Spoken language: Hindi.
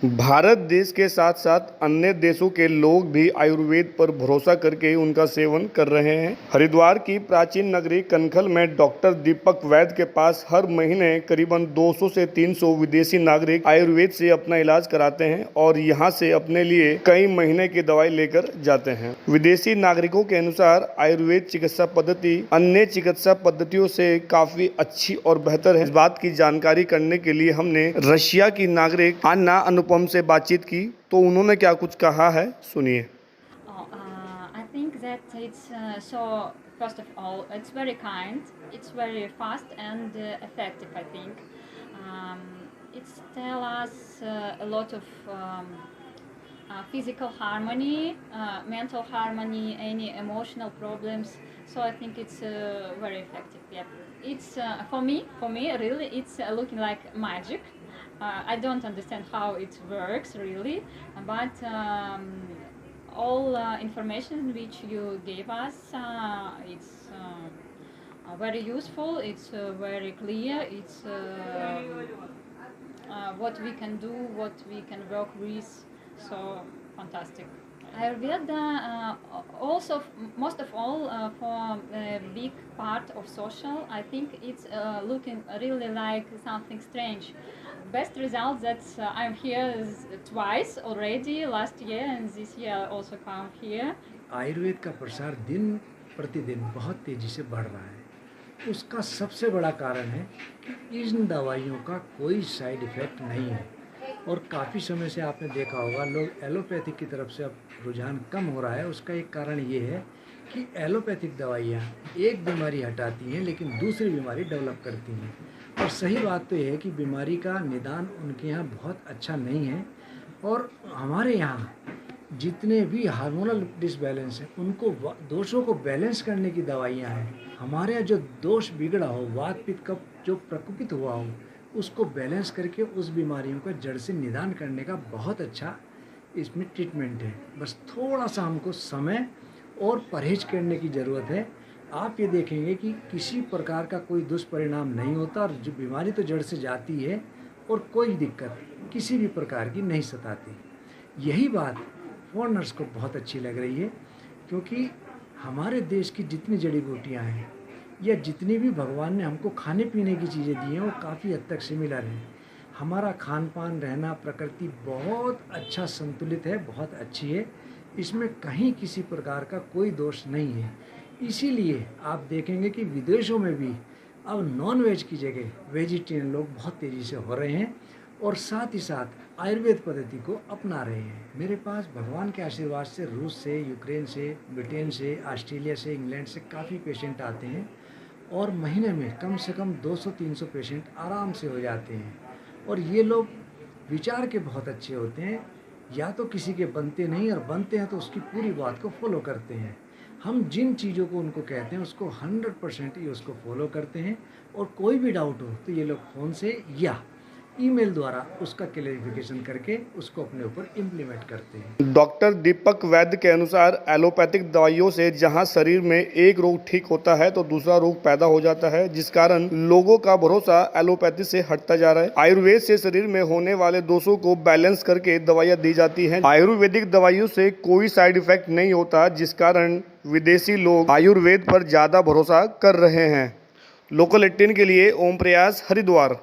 भारत देश के साथ साथ अन्य देशों के लोग भी आयुर्वेद पर भरोसा करके उनका सेवन कर रहे हैं। हरिद्वार की प्राचीन नगरी कनखल में डॉक्टर दीपक वैद्य के पास हर महीने करीबन 200 से 300 विदेशी नागरिक आयुर्वेद से अपना इलाज कराते हैं और यहां से अपने लिए कई महीने की दवाई लेकर जाते हैं। विदेशी नागरिकों के अनुसार आयुर्वेद चिकित्सा पद्धति अन्य चिकित्सा पद्धतियों से काफी अच्छी और बेहतर है। इस बात की जानकारी करने के लिए हमने रशिया की नागरिक अन्ना अनुपम से बातचीत की, तो उन्होंने क्या कुछ कहा है, सुनिए। I think that it's so. First of all, it's very kind. It's very fast and effective. I think it's tell us a lot of physical harmony, mental harmony, any emotional problems. So I think it's very effective. Yeah, it's for me. Really, it's looking like magic. I don't understand how it works really, but all information which you gave us, it's very useful. It's very clear. It's what we can do, what we can work with. So fantastic. Ayurveda also most of all for a big part of social. I think it's looking really like something strange. Best result that I'm here twice already, last year and this year I also come here. Ayurveda का प्रसार दिन प्रतिदिन बहुत तेज़ी से बढ़ रहा है। उसका सबसे बड़ा कारण है कि इन दवाइयों का कोई साइड इफ़ेक्ट नहीं है और काफ़ी समय से आपने देखा होगा लोग एलोपैथिक की तरफ से अब रुझान कम हो रहा है। उसका एक कारण ये है कि एलोपैथिक दवाइयाँ एक बीमारी हटाती हैं लेकिन दूसरी बीमारी डेवलप करती हैं। और सही बात तो ये है कि बीमारी का निदान उनके यहाँ बहुत अच्छा नहीं है और हमारे यहाँ जितने भी हार्मोनल डिसबैलेंस हैं उनको दोषों को बैलेंस करने की दवाइयाँ हैं। हमारे यहाँ जो दोष बिगड़ा हो, वात पित्त का जो प्रकोपित हुआ हो, उसको बैलेंस करके उस बीमारियों का जड़ से निदान करने का बहुत अच्छा इसमें ट्रीटमेंट है। बस थोड़ा सा हमको समय और परहेज करने की ज़रूरत है। आप ये देखेंगे कि किसी प्रकार का कोई दुष्परिणाम नहीं होता और जो बीमारी तो जड़ से जाती है और कोई दिक्कत किसी भी प्रकार की नहीं सताती। यही बात फॉरेनर्स को बहुत अच्छी लग रही है क्योंकि हमारे देश की जितनी जड़ी बूटियाँ हैं या जितनी भी भगवान ने हमको खाने पीने की चीज़ें दी हैं वो काफ़ी हद तक सिमिलर हैं। हमारा खान पान, रहना, प्रकृति बहुत अच्छा संतुलित है, बहुत अच्छी है। इसमें कहीं किसी प्रकार का कोई दोष नहीं है। इसीलिए आप देखेंगे कि विदेशों में भी अब नॉन वेज की जगह वेजिटेरियन लोग बहुत तेज़ी से हो रहे हैं और साथ ही साथ आयुर्वेद पद्धति को अपना रहे हैं। मेरे पास भगवान के आशीर्वाद से रूस से, यूक्रेन से, ब्रिटेन से, ऑस्ट्रेलिया से, इंग्लैंड से काफ़ी पेशेंट आते हैं और महीने में कम से कम 200-300 पेशेंट आराम से हो जाते हैं। और ये लोग विचार के बहुत अच्छे होते हैं, या तो किसी के बनते नहीं और बनते हैं तो उसकी पूरी बात को फॉलो करते हैं। हम जिन चीज़ों को उनको कहते हैं उसको 100% ये उसको फॉलो करते हैं और कोई भी डाउट हो तो ये लोग फ़ोन से या ईमेल द्वारा उसका क्लैरिफिकेशन करके उसको अपने ऊपर इम्प्लीमेंट करते हैं। डॉक्टर दीपक वैद्य के अनुसार एलोपैथिक दवाइयों से जहां शरीर में एक रोग ठीक होता है तो दूसरा रोग पैदा हो जाता है, जिस कारण लोगों का भरोसा एलोपैथी से हटता जा रहा है। आयुर्वेद से शरीर में होने वाले दोषों को बैलेंस करके दवाइयाँ दी जाती हैं। आयुर्वेदिक दवाइयों से कोई साइड इफेक्ट नहीं होता, जिस कारण विदेशी लोग आयुर्वेद पर ज्यादा भरोसा कर रहे हैं। लोकल 18 के लिए ओम प्रयास, हरिद्वार।